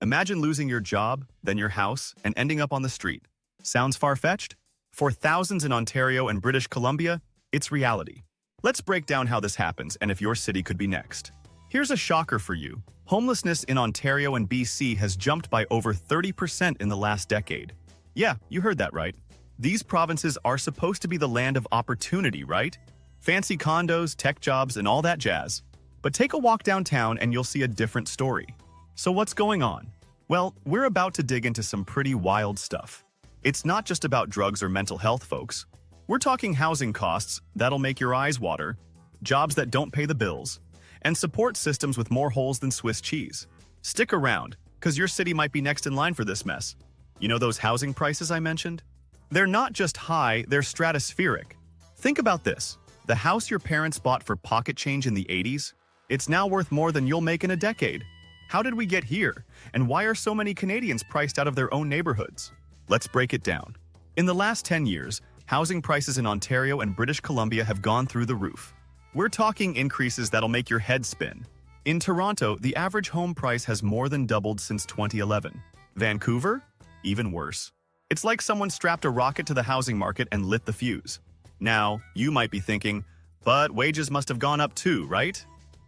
Imagine losing your job, then your house, and ending up on the street. Sounds far-fetched? For thousands in Ontario and British Columbia, it's reality. Let's break down how this happens and if your city could be next. Here's a shocker for you. Homelessness in Ontario and BC has jumped by over 30% in the last decade. Yeah, you heard that right. These provinces are supposed to be the land of opportunity, right? Fancy condos, tech jobs, and all that jazz. But take a walk downtown and you'll see a different story. So what's going on? Well, we're about to dig into some pretty wild stuff. It's not just about drugs or mental health, folks. We're talking housing costs that'll make your eyes water, jobs that don't pay the bills, and support systems with more holes than Swiss cheese. Stick around, because your city might be next in line for this mess. You know those housing prices I mentioned? They're not just high, they're stratospheric. Think about this. The house your parents bought for pocket change in the 80s? It's now worth more than you'll make in a decade. How did we get here? And why are so many Canadians priced out of their own neighborhoods? Let's break it down. In the last 10 years, housing prices in Ontario and British Columbia have gone through the roof. We're talking increases that'll make your head spin. In Toronto, the average home price has more than doubled since 2011. Vancouver? Even worse. It's like someone strapped a rocket to the housing market and lit the fuse. Now, you might be thinking, but wages must have gone up too, right?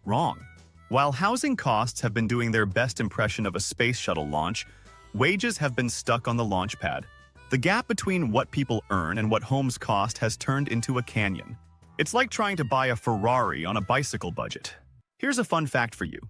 Wrong. While housing costs have been doing their best impression of a space shuttle launch, wages have been stuck on the launch pad. The gap between what people earn and what homes cost has turned into a canyon. It's like trying to buy a Ferrari on a bicycle budget. Here's a fun fact for you.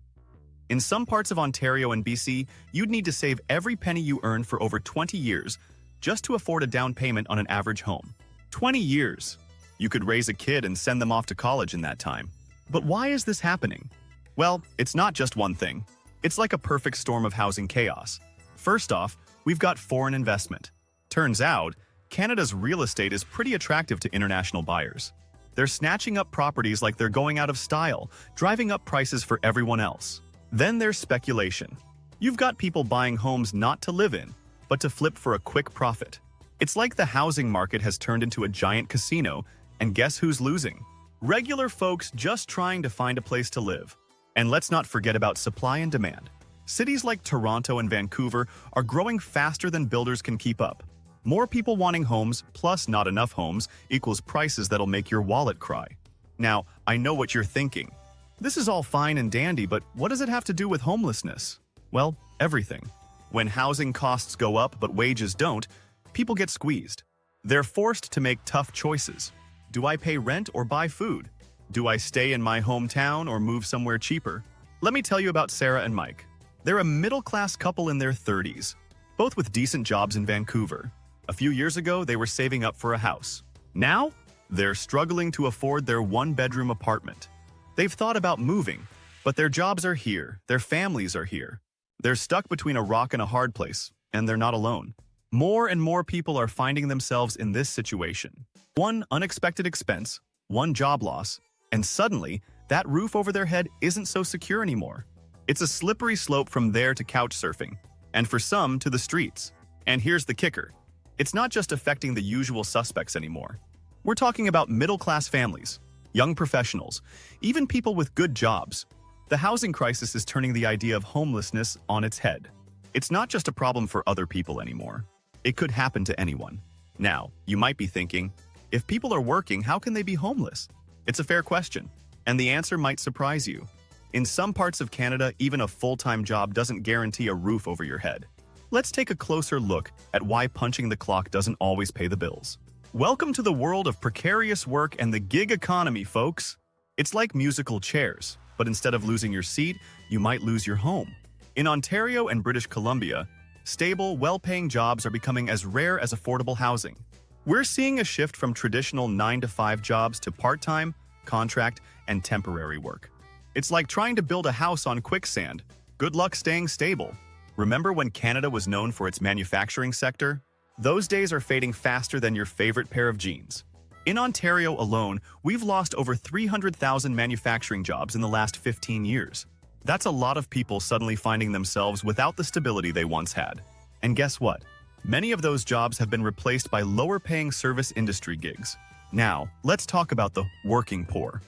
In some parts of Ontario and BC, you'd need to save every penny you earn for over 20 years just to afford a down payment on an average home. 20 years! You could raise a kid and send them off to college in that time. But why is this happening? Well, it's not just one thing. It's like a perfect storm of housing chaos. First off, we've got foreign investment. Turns out, Canada's real estate is pretty attractive to international buyers. They're snatching up properties like they're going out of style, driving up prices for everyone else. Then there's speculation. You've got people buying homes not to live in, but to flip for a quick profit. It's like the housing market has turned into a giant casino, and guess who's losing? Regular folks just trying to find a place to live. And let's not forget about supply and demand. Cities like Toronto and Vancouver are growing faster than builders can keep up. More people wanting homes plus not enough homes equals prices that'll make your wallet cry. Now, I know what you're thinking. This is all fine and dandy, but what does it have to do with homelessness? Well, everything. When housing costs go up but wages don't, people get squeezed. They're forced to make tough choices. Do I pay rent or buy food? Do I stay in my hometown or move somewhere cheaper? Let me tell you about Sarah and Mike. They're a middle-class couple in their 30s, both with decent jobs in Vancouver. A few years ago, they were saving up for a house. Now, they're struggling to afford their one-bedroom apartment. They've thought about moving, but their jobs are here, their families are here. They're stuck between a rock and a hard place, and they're not alone. More and more people are finding themselves in this situation. One unexpected expense, one job loss, and suddenly, that roof over their head isn't so secure anymore. It's a slippery slope from there to couch surfing, and for some, to the streets. And here's the kicker. It's not just affecting the usual suspects anymore. We're talking about middle-class families, young professionals, even people with good jobs. The housing crisis is turning the idea of homelessness on its head. It's not just a problem for other people anymore. It could happen to anyone. Now, you might be thinking, if people are working, how can they be homeless? It's a fair question, and the answer might surprise you. In some parts of Canada, even a full-time job doesn't guarantee a roof over your head. Let's take a closer look at why punching the clock doesn't always pay the bills. Welcome to the world of precarious work and the gig economy, folks. It's like musical chairs, but instead of losing your seat, you might lose your home. In Ontario and British Columbia, stable, well-paying jobs are becoming as rare as affordable housing. We're seeing a shift from traditional 9-to-5 jobs to part-time, contract, and temporary work. It's like trying to build a house on quicksand. Good luck staying stable. Remember when Canada was known for its manufacturing sector? Those days are fading faster than your favorite pair of jeans. In Ontario alone, we've lost over 300,000 manufacturing jobs in the last 15 years. That's a lot of people suddenly finding themselves without the stability they once had. And guess what? Many of those jobs have been replaced by lower-paying service industry gigs. Now, let's talk about the working poor.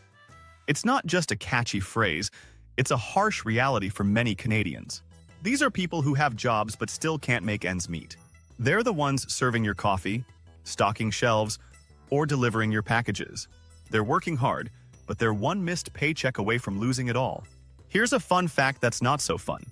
It's not just a catchy phrase, it's a harsh reality for many Canadians. These are people who have jobs but still can't make ends meet. They're the ones serving your coffee, stocking shelves, or delivering your packages. They're working hard, but they're one missed paycheck away from losing it all. Here's a fun fact that's not so fun.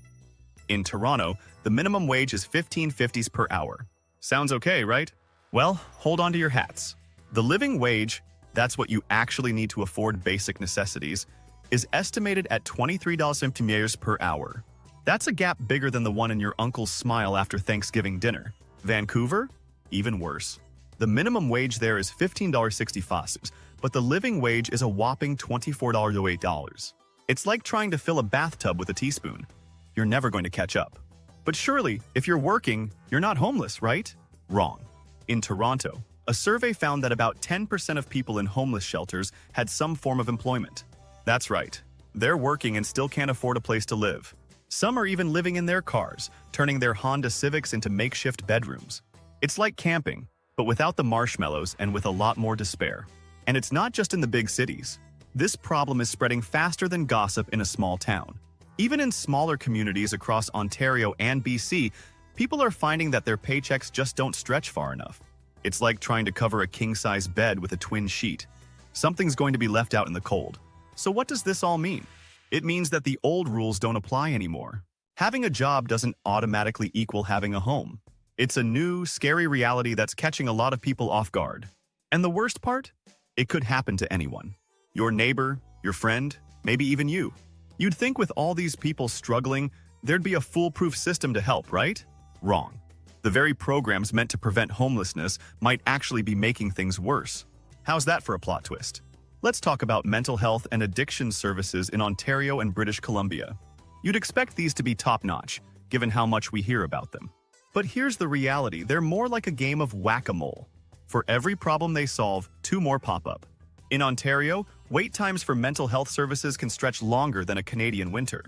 In Toronto, the minimum wage is $15.50 per hour. Sounds okay, right? Well, hold on to your hats. The living wage, that's what you actually need to afford basic necessities, is estimated at $23.50 per hour. That's a gap bigger than the one in your uncle's smile after Thanksgiving dinner. Vancouver? Even worse. The minimum wage there is $15.65, but the living wage is a whopping $24.08. It's like trying to fill a bathtub with a teaspoon. You're never going to catch up. But surely, if you're working, you're not homeless, right? Wrong. In Toronto, a survey found that about 10% of people in homeless shelters had some form of employment. That's right. They're working and still can't afford a place to live. Some are even living in their cars, turning their Honda Civics into makeshift bedrooms. It's like camping, but without the marshmallows and with a lot more despair. And it's not just in the big cities. This problem is spreading faster than gossip in a small town. Even in smaller communities across Ontario and BC, people are finding that their paychecks just don't stretch far enough. It's like trying to cover a king-size bed with a twin sheet. Something's going to be left out in the cold. So what does this all mean? It means that the old rules don't apply anymore. Having a job doesn't automatically equal having a home. It's a new, scary reality that's catching a lot of people off guard. And the worst part? It could happen to anyone. Your neighbor, your friend, maybe even you. You'd think with all these people struggling, there'd be a foolproof system to help, right? Wrong. The very programs meant to prevent homelessness might actually be making things worse. How's that for a plot twist? Let's talk about mental health and addiction services in Ontario and British Columbia. You'd expect these to be top-notch, given how much we hear about them. But here's the reality, they're more like a game of whack-a-mole. For every problem they solve, two more pop up. In Ontario, wait times for mental health services can stretch longer than a Canadian winter.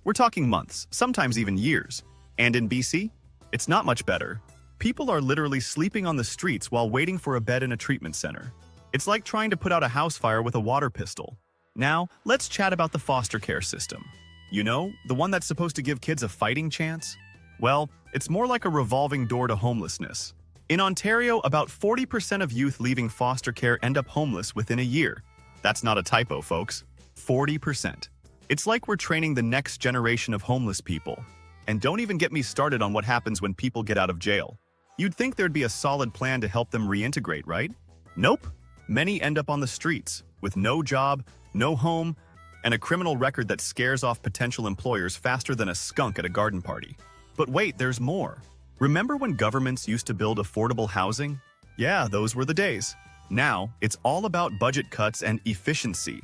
We're talking months, sometimes even years. And in BC, it's not much better. People are literally sleeping on the streets while waiting for a bed in a treatment center. It's like trying to put out a house fire with a water pistol. Now, let's chat about the foster care system. You know, the one that's supposed to give kids a fighting chance? Well, it's more like a revolving door to homelessness. In Ontario, about 40% of youth leaving foster care end up homeless within a year. That's not a typo, folks. 40%. It's like we're training the next generation of homeless people. And don't even get me started on what happens when people get out of jail. You'd think there'd be a solid plan to help them reintegrate, right? Nope. Many end up on the streets, with no job, no home, and a criminal record that scares off potential employers faster than a skunk at a garden party. But wait, there's more. Remember when governments used to build affordable housing? Yeah, those were the days. Now, it's all about budget cuts and efficiency.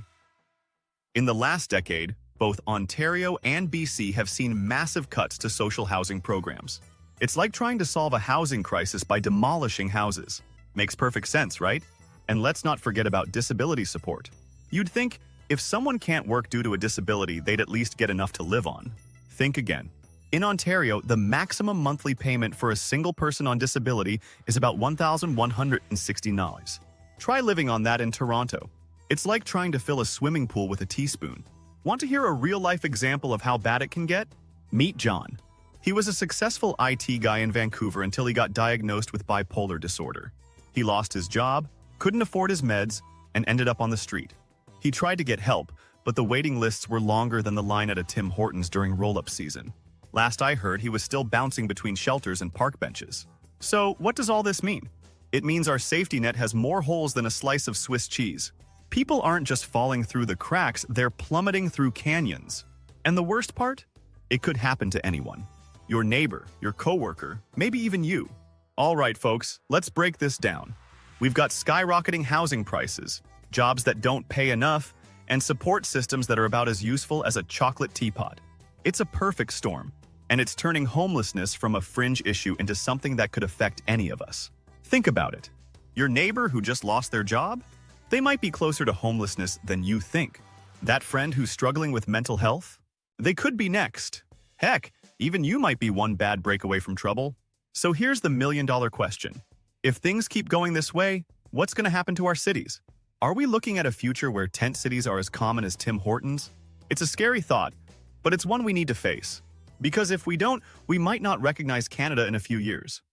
In the last decade, both Ontario and BC have seen massive cuts to social housing programs. It's like trying to solve a housing crisis by demolishing houses. Makes perfect sense, right? And let's not forget about disability support. You'd think if someone can't work due to a disability, they'd at least get enough to live on. Think again. In Ontario, the maximum monthly payment for a single person on disability is about $1,160. Try living on that in Toronto. It's like trying to fill a swimming pool with a teaspoon. Want to hear a real-life example of how bad it can get? Meet John. He was a successful IT guy in Vancouver until he got diagnosed with bipolar disorder. He lost his job, couldn't afford his meds, and ended up on the street. He tried to get help, but the waiting lists were longer than the line at a Tim Hortons during roll-up season. Last I heard, he was still bouncing between shelters and park benches. So, what does all this mean? It means our safety net has more holes than a slice of Swiss cheese. People aren't just falling through the cracks, they're plummeting through canyons. And the worst part? It could happen to anyone. Your neighbor, your coworker, maybe even you. All right, folks, let's break this down. We've got skyrocketing housing prices, jobs that don't pay enough, and support systems that are about as useful as a chocolate teapot. It's a perfect storm, and it's turning homelessness from a fringe issue into something that could affect any of us. Think about it. Your neighbor who just lost their job? They might be closer to homelessness than you think. That friend who's struggling with mental health? They could be next. Heck, even you might be one bad break away from trouble. So here's the million-dollar question. If things keep going this way, what's going to happen to our cities? Are we looking at a future where tent cities are as common as Tim Hortons? It's a scary thought, but it's one we need to face. Because if we don't, we might not recognize Canada in a few years.